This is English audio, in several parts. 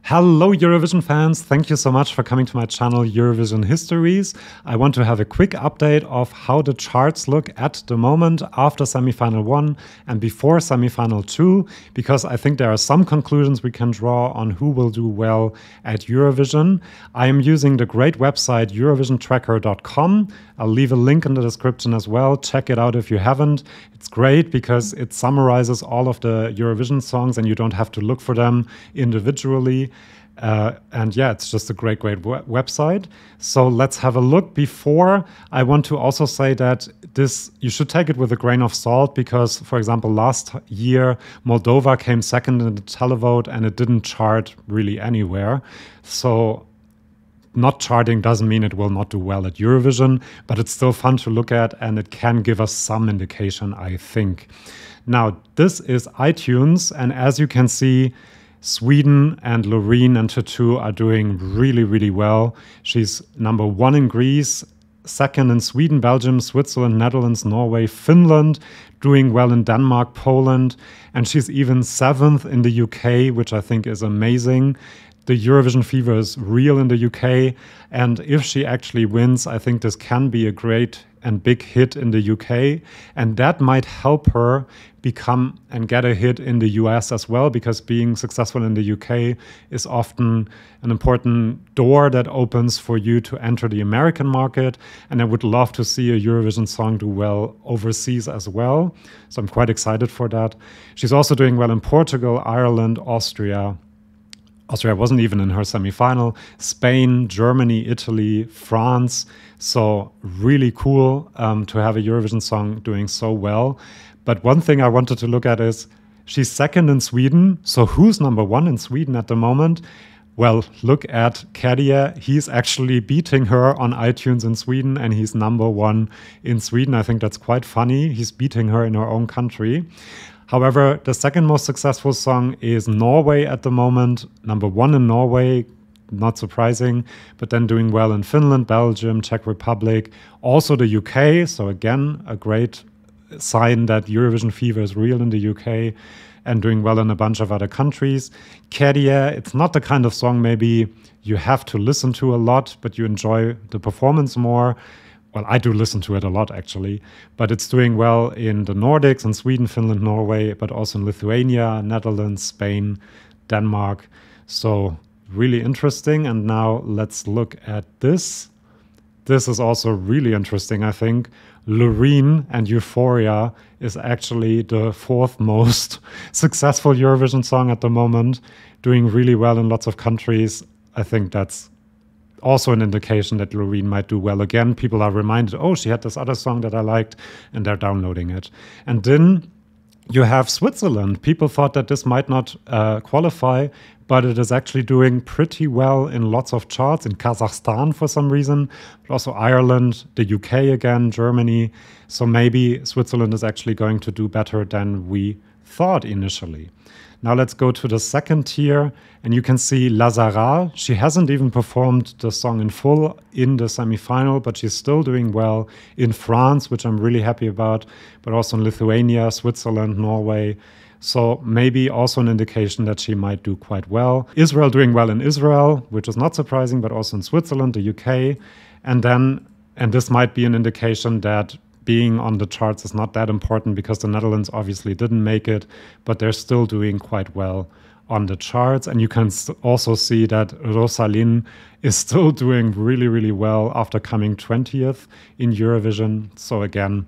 Hello Eurovision fans, thank you so much for coming to my channel Eurovision Histories. I want to have a quick update of how the charts look at the moment after semifinal 1 and before semifinal 2, because I think there are some conclusions we can draw on who will do well at Eurovision. I am using the great website eurovisiontracker.com. I'll leave a link in the description as well. Check it out if you haven't. It's great because it summarizes all of the Eurovision songs and you don't have to look for them individually. And yeah, it's just a great website. So let's have a look. Before, I want to also say that you should take it with a grain of salt because, for example, last year, Moldova came second in the televote and it didn't chart really anywhere. So not charting doesn't mean it will not do well at Eurovision, but it's still fun to look at and it can give us some indication, I think. Now, this is iTunes, and as you can see, Sweden and Loreen and Tutu are doing really, really well. She's number 1 in Greece, 2nd in Sweden, Belgium, Switzerland, Netherlands, Norway, Finland, doing well in Denmark, Poland, and she's even 7th in the UK, which I think is amazing. The Eurovision fever is real in the UK, and if she actually wins, I think this can be a great and big hit in the UK, and that might help her become and get a hit in the US as well, because being successful in the UK is often an important door that opens for you to enter the American market, and I would love to see a Eurovision song do well overseas as well, so I'm quite excited for that. She's also doing well in Portugal, Ireland, Austria. Austria wasn't even in her semi-final, Spain, Germany, Italy, France. So really cool to have a Eurovision song doing so well. But one thing I wanted to look at is she's 2nd in Sweden. So who's number 1 in Sweden at the moment? Well, look at Käärijä. He's actually beating her on iTunes in Sweden and he's number 1 in Sweden. I think that's quite funny. He's beating her in her own country. However, the second most successful song is Norway at the moment. Number 1 in Norway, not surprising, but then doing well in Finland, Belgium, Czech Republic, also the UK. So again, a great sign that Eurovision fever is real in the UK and doing well in a bunch of other countries. Käärijä, it's not the kind of song maybe you have to listen to a lot, but you enjoy the performance more. Well, I do listen to it a lot, actually, but it's doing well in the Nordics, in Sweden, Finland, Norway, but also in Lithuania, Netherlands, Spain, Denmark. So really interesting. And now let's look at this. This is also really interesting, I think. Loreen and Euphoria is actually the 4th most successful Eurovision song at the moment, doing really well in lots of countries. I think that's also an indication that Loreen might do well again. People are reminded, oh, she had this other song that I liked, and they're downloading it. And then you have Switzerland. People thought that this might not qualify, but it is actually doing pretty well in lots of charts, in Kazakhstan for some reason, but also Ireland, the UK again, Germany. So maybe Switzerland is actually going to do better than we thought initially. Now let's go to the second tier, and you can see Zarra. She hasn't even performed the song in full in the semi-final, but she's still doing well in France, which I'm really happy about, but also in Lithuania, Switzerland, Norway. So maybe also an indication that she might do quite well. Israel doing well in Israel, which is not surprising, but also in Switzerland, the UK. And this might be an indication that being on the charts is not that important because the Netherlands obviously didn't make it, but they're still doing quite well on the charts. And you can also see that Rosalind is still doing really, really well after coming 20th in Eurovision. So again,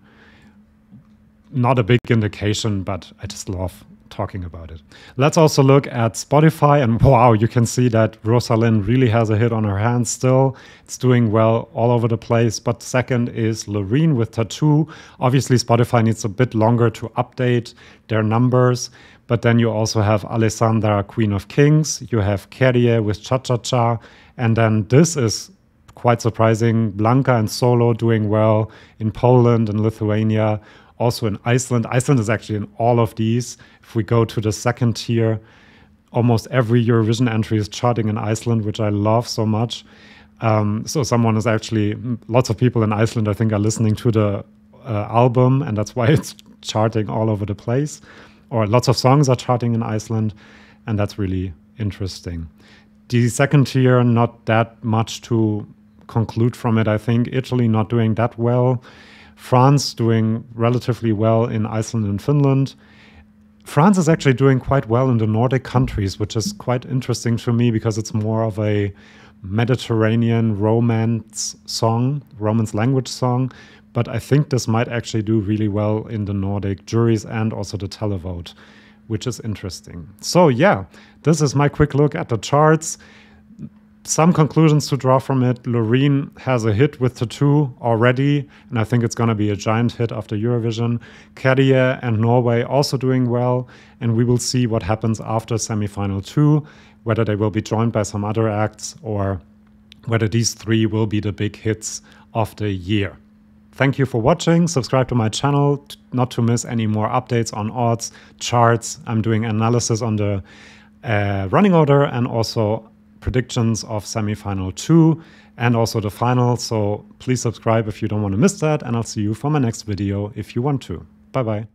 not a big indication, but I just love talking about it. Let's also look at Spotify, and wow, you can see that Rosalind really has a hit on her hands still. It's doing well all over the place, but second is Loreen with Tattoo. Obviously, Spotify needs a bit longer to update their numbers, but then you also have Alessandra, Queen of Kings. You have Käärijä with Cha Cha Cha, and then this is quite surprising. Blanka and Solo doing well in Poland and Lithuania. Also in Iceland. Iceland is actually in all of these. If we go to the second tier, almost every Eurovision entry is charting in Iceland, which I love so much. So someone is actually, lots of people in Iceland, I think, are listening to the album, and that's why it's charting all over the place. Or lots of songs are charting in Iceland, and that's really interesting. The second tier, not that much to conclude from it, I think. Italy not doing that well. France doing relatively well in Iceland and Finland. France is actually doing quite well in the Nordic countries, which is quite interesting to me because it's more of a Mediterranean romance language song. But I think this might actually do really well in the Nordic juries and also the televote, which is interesting. So yeah, this is my quick look at the charts. Some conclusions to draw from it. Loreen has a hit with Tattoo already, and I think it's going to be a giant hit after Eurovision. Käärijä and Norway also doing well, and we will see what happens after semifinal 2, whether they will be joined by some other acts or whether these 3 will be the big hits of the year. Thank you for watching. Subscribe to my channel not to miss any more updates on odds, charts. I'm doing analysis on the running order and also predictions of semifinal 2 and also the final. So please subscribe if you don't want to miss that, and I'll see you for my next video if you want to. Bye bye.